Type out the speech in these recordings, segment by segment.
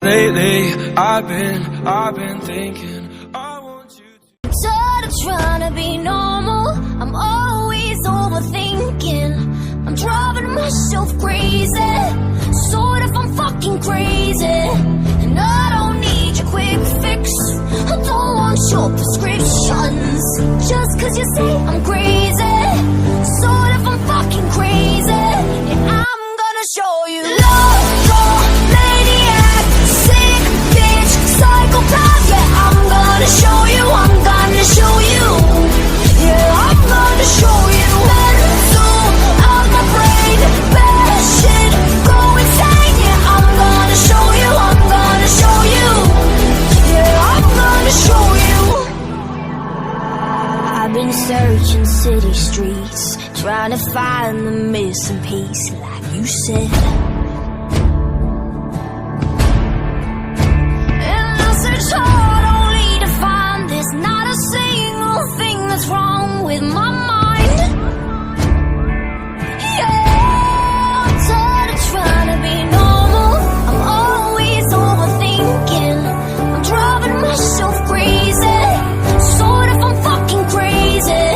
Lately, I've been thinking, I want you to. Tired of trying to be normal, I'm always overthinking. I'm driving myself crazy, sort of I'm fucking crazy. And I don't need your quick fix, I don't want your prescriptions. Just cause you say I'm crazy, sort of I'm fucking crazy. And I'm gonna show you love, maniac, sick bitch, psychopath. Yeah, I'm gonna show you, I'm gonna show you. Yeah, I'm gonna show you. Mental out my brain, bad shit, go insane. Yeah, I'm gonna show you, I'm gonna show you. Yeah, I'm gonna show you. I've been searching city streets, trying to find the missing piece, like you said. And I search hard only to find there's not a single thing that's wrong with my mind. Yeah, I'm tired of trying to be normal, I'm always overthinking. I'm driving myself crazy, sort of I'm fucking crazy.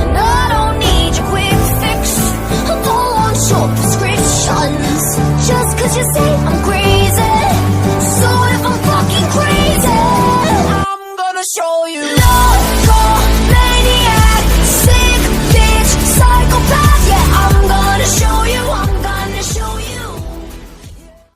And I don't need your quick fix, I don't want your prescriptions. Just cause you say I'm